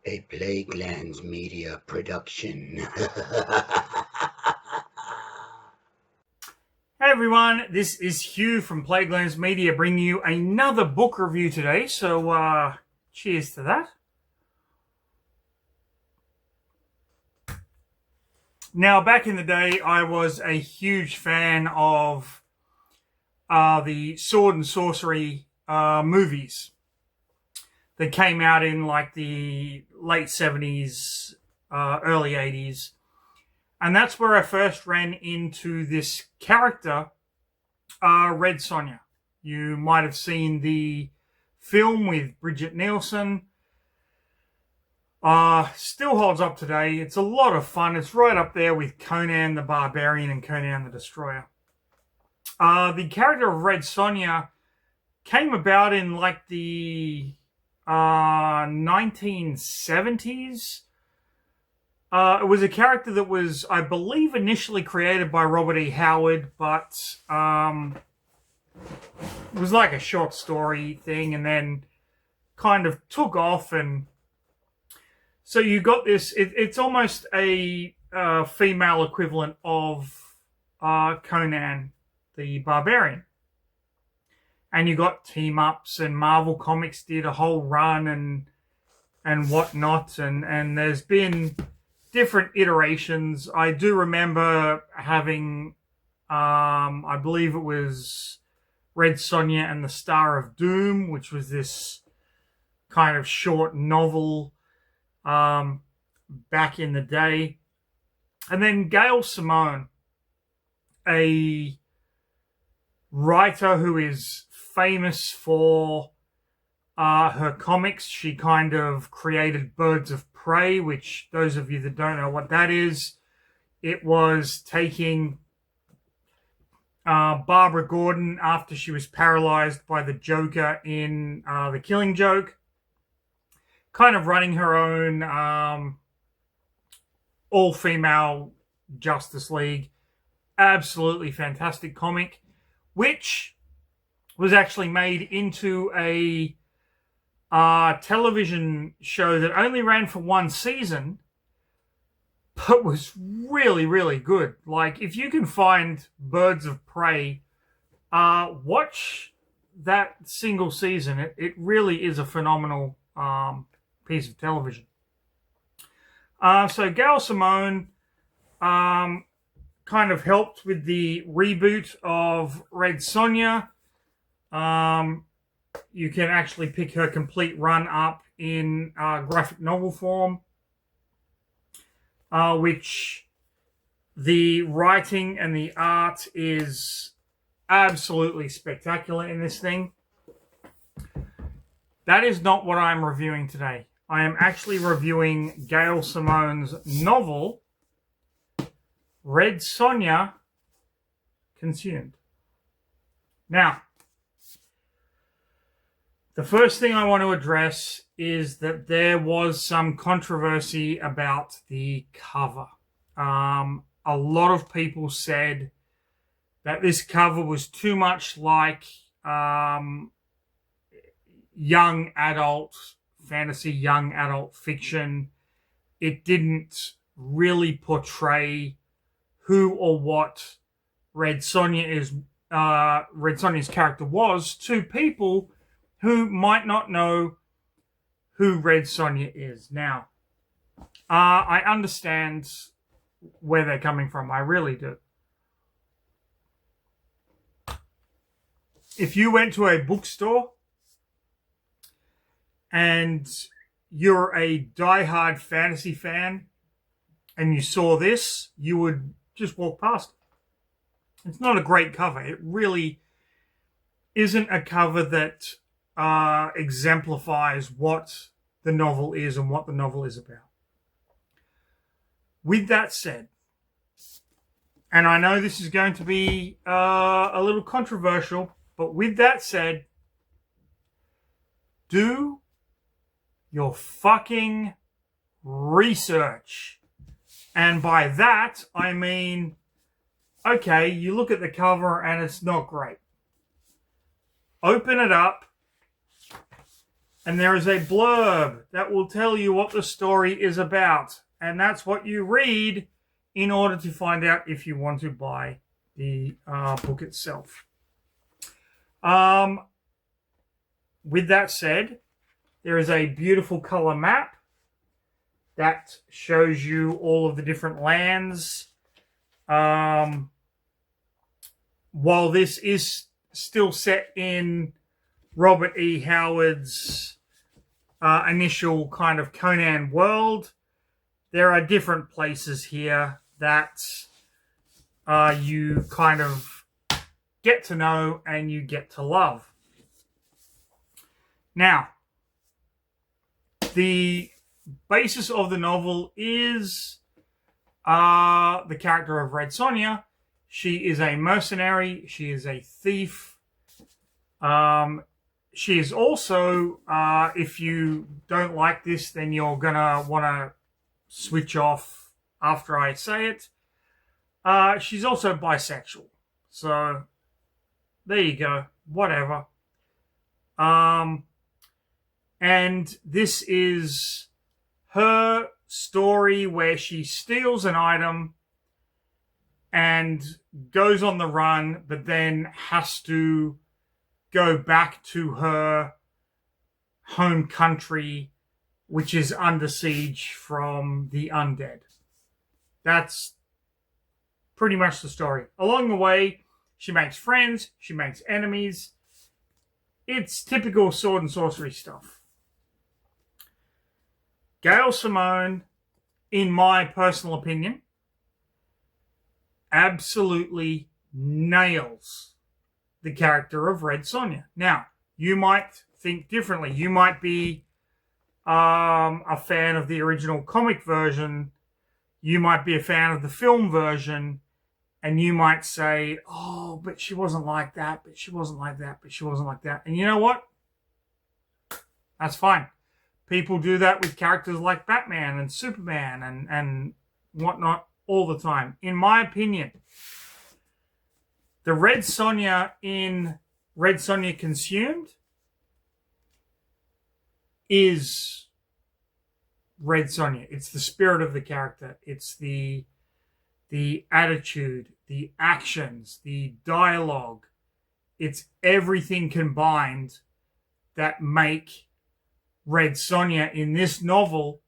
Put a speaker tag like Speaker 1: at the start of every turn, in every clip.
Speaker 1: A Plaguelands Media production.
Speaker 2: Hey everyone, this is Hugh from Plaguelands Media bringing you another book review today, so cheers to that. Now, back in the day, I was a huge fan of the sword and sorcery movies that came out in like the late 70s, early 80s. And that's where I first ran into this character, Red Sonja. You might have seen the film with Bridget Nielsen. Still holds up today. It's a lot of fun. It's right up there with Conan the Barbarian and Conan the Destroyer. The character of Red Sonja came about in like the 1970s. It was a character that was, I believe, initially created by Robert E. Howard, but it was like a short story thing and then kind of took off. And so you got this, it's almost a female equivalent of Conan the Barbarian. And you got team ups, and Marvel Comics did a whole run and whatnot. And there's been different iterations. I do remember having, I believe it was Red Sonja and the Star of Doom, which was this kind of short novel back in the day. And then Gail Simone, a writer who is famous for her comics. She kind of created Birds of Prey, which those of you that don't know what that is, it was taking Barbara Gordon after she was paralyzed by the Joker in The Killing Joke, kind of running her own all-female Justice League. Absolutely fantastic comic, which was actually made into a television show that only ran for one season, but was really, really good. Like, if you can find Birds of Prey, watch that single season. It really is a phenomenal piece of television. So Gail Simone kind of helped with the reboot of Red Sonja. You can actually pick her complete run up in graphic novel form, which the writing and the art is absolutely spectacular in this thing. That is not what I'm reviewing today. I am actually reviewing Gail Simone's novel, Red Sonja Consumed. Now, the first thing I want to address is that there was some controversy about the cover. A lot of people said that this cover was too much like young adult fantasy, young adult fiction. It didn't really portray who or what Red Sonja's character was to people who might not know who Red Sonja is. Now, I understand where they're coming from. I really do. If you went to a bookstore and you're a diehard fantasy fan and you saw this, you would just walk past it. It's not a great cover. It really isn't a cover that exemplifies what the novel is and what the novel is about. With that said, and I know this is going to be a little controversial, but with that said, do your fucking research. And by that, I mean, okay, you look at the cover and it's not great. Open it up And there is a blurb that will tell you what the story is about. And that's what you read in order to find out if you want to buy the book itself. With that said, there is a beautiful color map that shows you all of the different lands. While this is still set in Robert E. Howard's initial kind of Conan world, there are different places here that you kind of get to know and you get to love. Now, the basis of the novel is the character of Red Sonja. She is a mercenary. She is a thief. She is also, if you don't like this, then you're going to want to switch off after I say it. She's also bisexual. So, there you go. Whatever. And this is her story where she steals an item and goes on the run, but then has to go back to her home country, which is under siege from the undead. That's pretty much the story. Along the way, she makes friends, she makes enemies. It's typical sword and sorcery stuff. Gail Simone, in my personal opinion, absolutely nails the character of Red Sonja. Now, you might think differently. You might be a fan of the original comic version. You might be a fan of the film version. And you might say, oh, but she wasn't like that, but she wasn't like that, but she wasn't like that. And you know what? That's fine. People do that with characters like Batman and Superman and whatnot all the time. In my opinion, the Red Sonja in Red Sonja Consumed is Red Sonja. It's the spirit of the character. It's the attitude, the actions, the dialogue. It's everything combined that make Red Sonja in this novel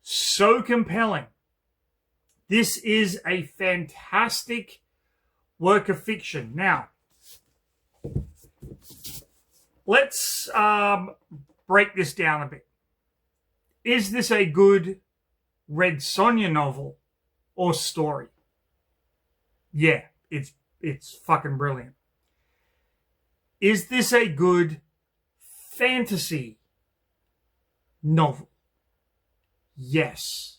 Speaker 2: so compelling. This is a fantastic work of fiction. Now, let's break this down a bit. Is this a good Red Sonja novel or story? Yeah, it's fucking brilliant. Is this a good fantasy novel? Yes,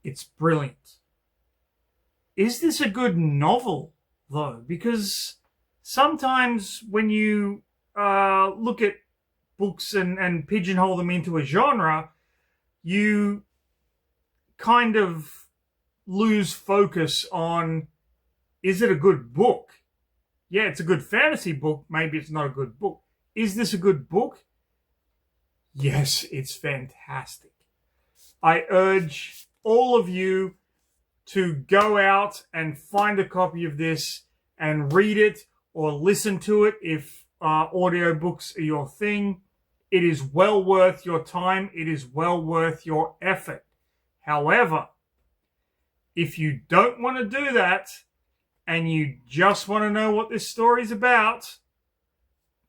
Speaker 2: it's brilliant. Is this a good novel, though? Because sometimes when you look at books and pigeonhole them into a genre, you kind of lose focus on, is it a good book? Yeah, it's a good fantasy book. Maybe it's not a good book. Is this a good book? Yes, it's fantastic. I urge all of you to go out and find a copy of this and read it or listen to it if audiobooks are your thing. It is well worth your time. It is well worth your effort. However, if you don't want to do that and you just want to know what this story is about,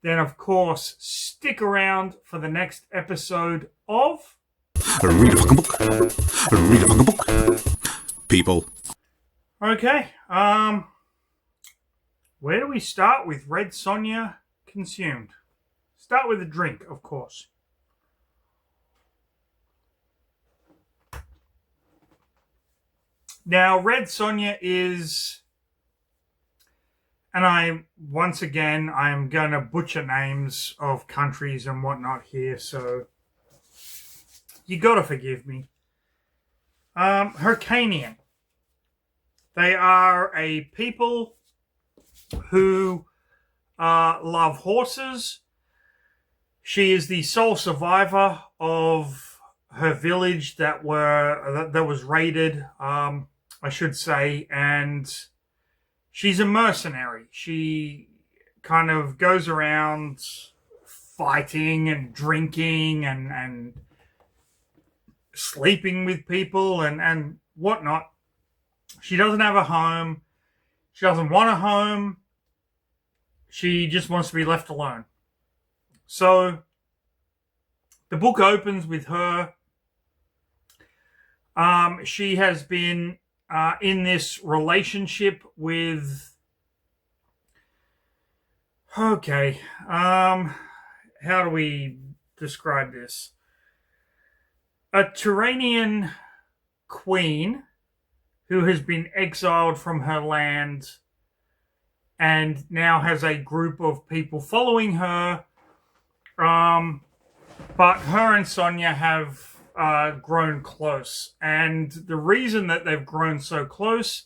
Speaker 2: then of course stick around for the next episode of
Speaker 3: Read a fucking book. Read a fucking book. People.
Speaker 2: Okay, where do we start with Red Sonja Consumed? Start with a drink, of course. Now, Red Sonja is, and I'm going to butcher names of countries and whatnot here, so you got to forgive me. Hyrcanian. They are a people who love horses. She is the sole survivor of her village that was raided, I should say, and she's a mercenary. She kind of goes around fighting and drinking and sleeping with people and whatnot. She doesn't have a home. She doesn't want a home. She just wants to be left alone. So the book opens with her. She has been in this relationship with... Okay. How do we describe this? A Turanian queen who has been exiled from her land and now has a group of people following her. But her and Sonja have grown close. And the reason that they've grown so close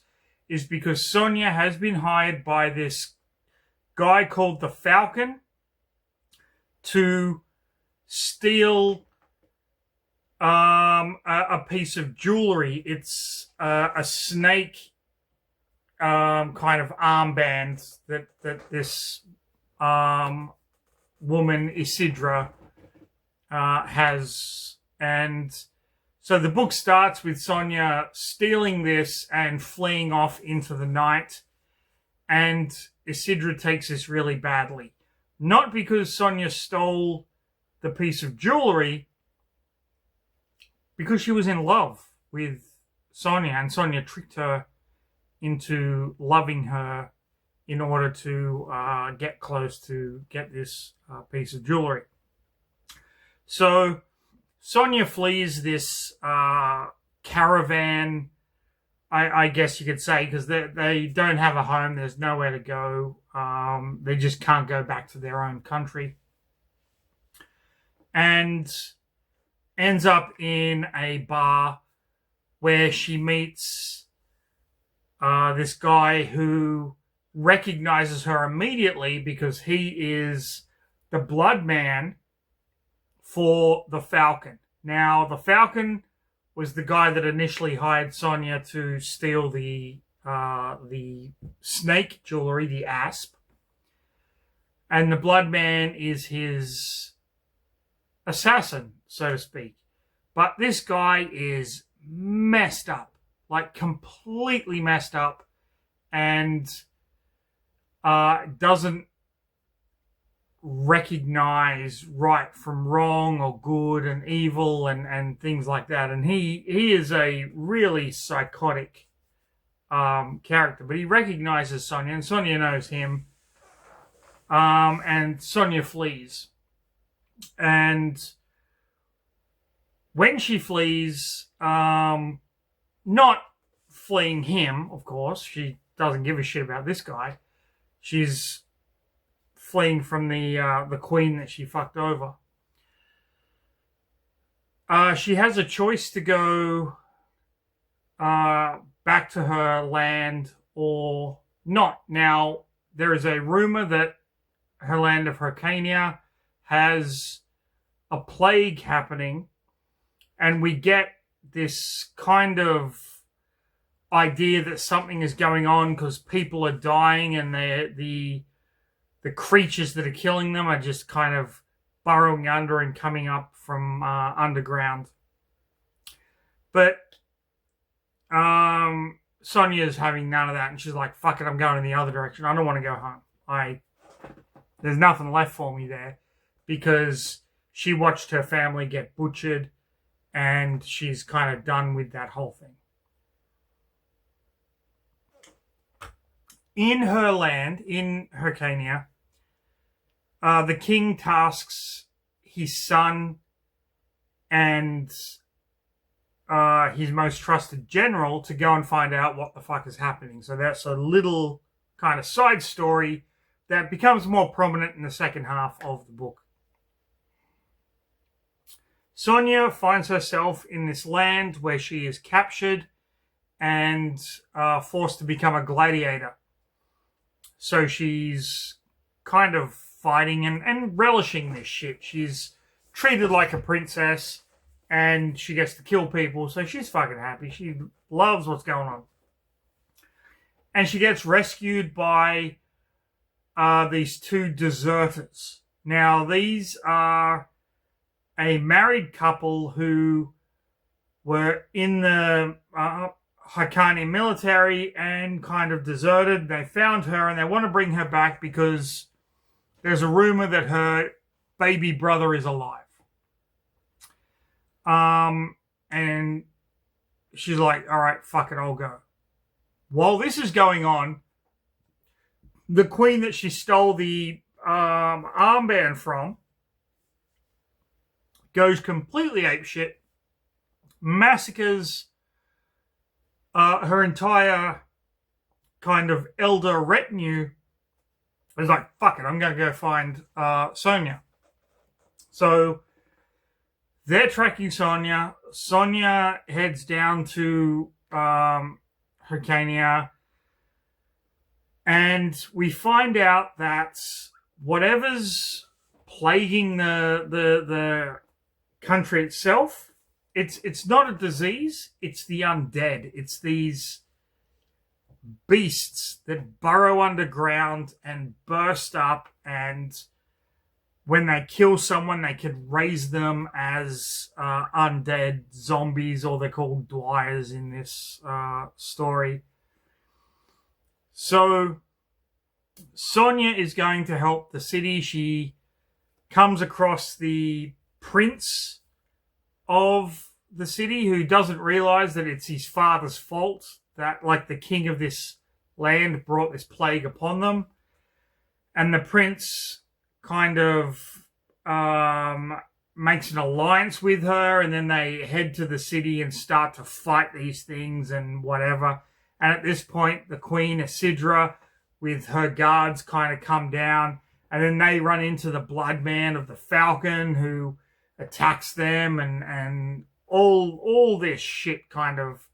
Speaker 2: is because Sonja has been hired by this guy called the Falcon to steal a piece of jewelry. It's a snake kind of armband that this woman Isidra has. And so the book starts with Sonja stealing this and fleeing off into the night, and Isidra takes this really badly. Not because Sonja stole the piece of jewelry, because she was in love with Sonja, and Sonja tricked her into loving her in order to get close to get this piece of jewelry. So Sonja flees this caravan, I guess you could say, because they don't have a home. There's nowhere to go. They just can't go back to their own country. And ends up in a bar where she meets this guy who recognizes her immediately because he is the blood man for the Falcon. Now, the Falcon was the guy that initially hired Sonja to steal the snake jewelry, the asp. And the blood man is his assassin, so to speak. But this guy is messed up, like completely messed up, and doesn't recognize right from wrong or good and evil and things like that. And he is a really psychotic character, but he recognizes Sonja, and Sonja knows him, and Sonja flees. And when she flees, not fleeing him, of course, she doesn't give a shit about this guy. She's fleeing from the queen that she fucked over. She has a choice to go back to her land or not. Now, there is a rumor that her land of Hyrcania has a plague happening, and we get this kind of idea that something is going on because people are dying, and the creatures that are killing them are just kind of burrowing under and coming up from underground. But Sonja's having none of that, and she's like, fuck it, I'm going in the other direction. I don't want to go home. There's nothing left for me there, because she watched her family get butchered, and she's kind of done with that whole thing. In her land, in Hyrcania, the king tasks his son and his most trusted general to go and find out what the fuck is happening. So that's a little kind of side story that becomes more prominent in the second half of the book. Sonja finds herself in this land where she is captured and forced to become a gladiator. So she's kind of fighting and relishing this shit. She's treated like a princess, and she gets to kill people, so she's fucking happy. She loves what's going on. And she gets rescued by these two deserters. Now, these are a married couple who were in the Haqqani military and kind of deserted. They found her and they want to bring her back because there's a rumor that her baby brother is alive. And she's like, all right, fuck it, I'll go. While this is going on, the queen that she stole the armband from goes completely apeshit, massacres her entire kind of elder retinue. Is like, fuck it, I'm going to go find Sonja. So they're tracking Sonja. Sonja heads down to Haqqani, and we find out that whatever's plaguing the country itself, it's not a disease, it's the undead. It's these beasts that burrow underground and burst up, and when they kill someone, they could raise them as undead zombies, or they're called dwyers in this story. So Sonja is going to help the city. She comes across the prince of the city, who doesn't realize that it's his father's fault, that like the king of this land brought this plague upon them. And the prince kind of makes an alliance with her, and then they head to the city and start to fight these things and whatever. And at this point, the Queen Isidra with her guards kind of come down, and then they run into the Blood Man of the Falcon, who attacks them, and all this shit kind of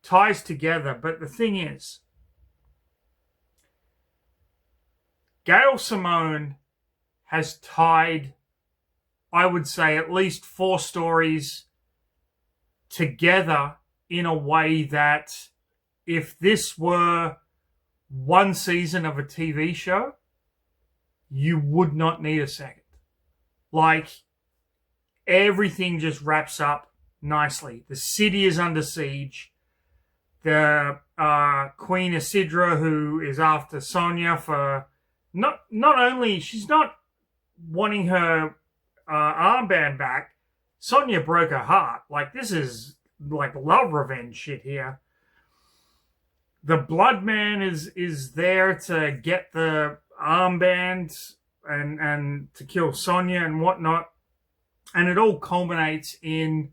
Speaker 2: ties together. But the thing is, Gail Simone has tied, I would say, at least 4 stories together in a way that if this were one season of a TV show, you would not need a second. Like, everything just wraps up nicely. The city is under siege. The Queen Isidra, who is after Sonja for not only, she's not wanting her armband back. Sonja broke her heart. Like, this is like love revenge shit here. The Blood Man is there to get the armband and to kill Sonja and whatnot. And it all culminates in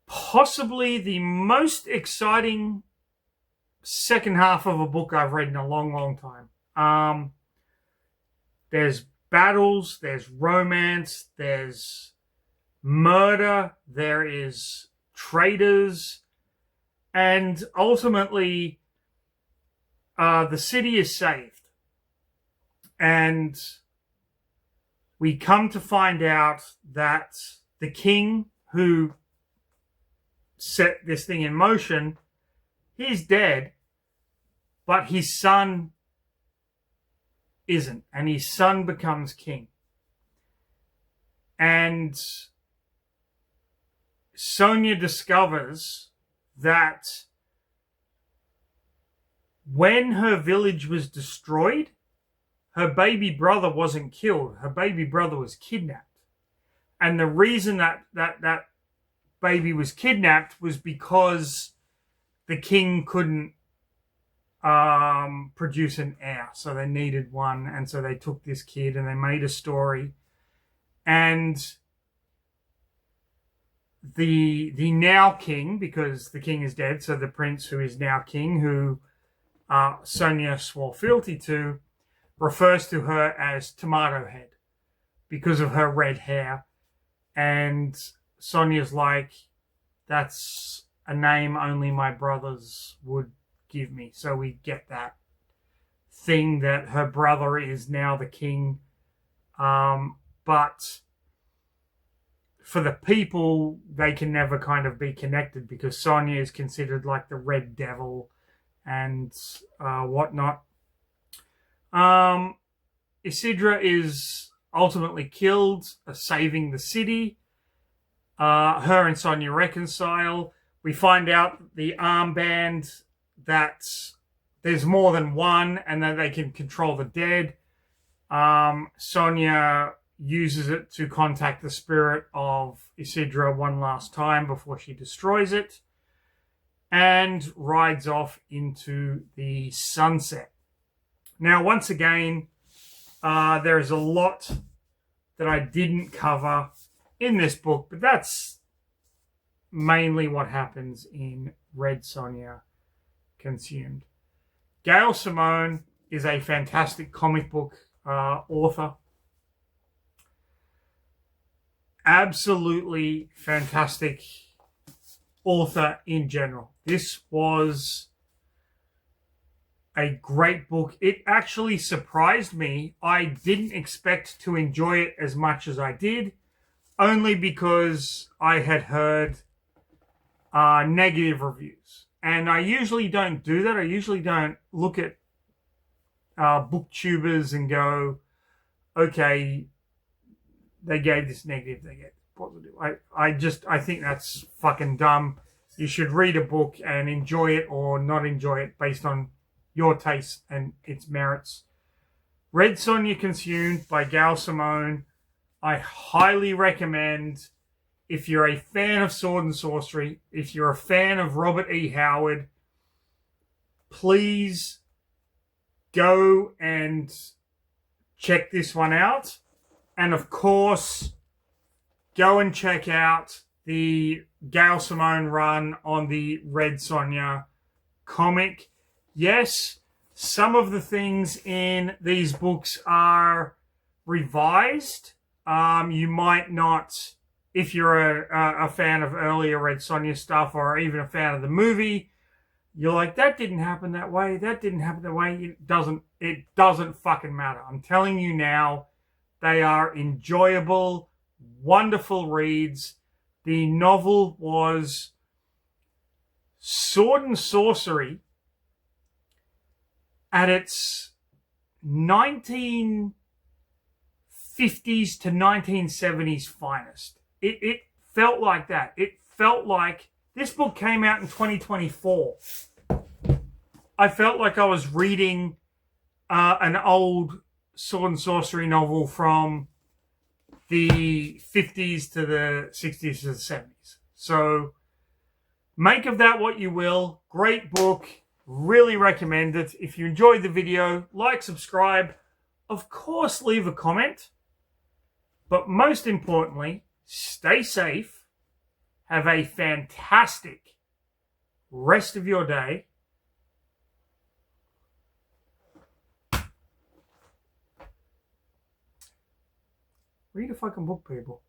Speaker 2: possibly the most exciting second half of a book I've read in a long, long time. There's battles, there's romance, there's murder, there is traitors, and ultimately the city is saved. And we come to find out that the king who set this thing in motion, he's dead, but his son isn't, and his son becomes king. And Sonja discovers that when her village was destroyed, her baby brother wasn't killed. Her baby brother was kidnapped. And the reason that baby was kidnapped was because the king couldn't produce an heir, so they needed one, and so they took this kid and they made a story. And the now king, because the king is dead, so the prince who is now king, who Sonja swore fealty to, refers to her as Tomato Head because of her red hair. And Sonja's like, that's a name only my brothers would give me. So we get that thing that her brother is now the king. But for the people, they can never kind of be connected because Sonja is considered like the Red Devil and whatnot. Isidra is ultimately killed, saving the city. Her and Sonja reconcile. We find out the armband that there's more than one and that they can control the dead. Sonja uses it to contact the spirit of Isidra one last time before she destroys it and rides off into the sunset. Now, once again, there is a lot that I didn't cover in this book, but that's mainly what happens in Red Sonja Consumed. Gail Simone is a fantastic comic book author. Absolutely fantastic author in general. This was a great book. It actually surprised me. I didn't expect to enjoy it as much as I did, only because I had heard negative reviews. And I usually don't do that. I usually don't look at booktubers and go, okay, they gave this negative, they gave this positive. I think that's fucking dumb. You should read a book and enjoy it or not enjoy it based on your taste and its merits. Red Sonja Consumed by Gail Simone. I highly recommend if you're a fan of sword and sorcery, if you're a fan of Robert E. Howard, please go and check this one out. And of course, go and check out the Gail Simone run on the Red Sonja comic. Yes, some of the things in these books are revised. You might not, if you're a fan of earlier Red Sonja stuff or even a fan of the movie, you're like, that didn't happen that way. That didn't happen that way. It doesn't fucking matter. I'm telling you now, they are enjoyable, wonderful reads. The novel was sword and sorcery at its 1950s to 1970s finest. It felt like that. It felt like this book came out in 2024. I felt like I was reading an old sword and sorcery novel from the 50s to the 60s to the 70s. So make of that what you will. Great book. Really recommend it. If you enjoyed the video, like, subscribe. Of course, leave a comment. But most importantly, stay safe. Have a fantastic rest of your day. Read a fucking book, people.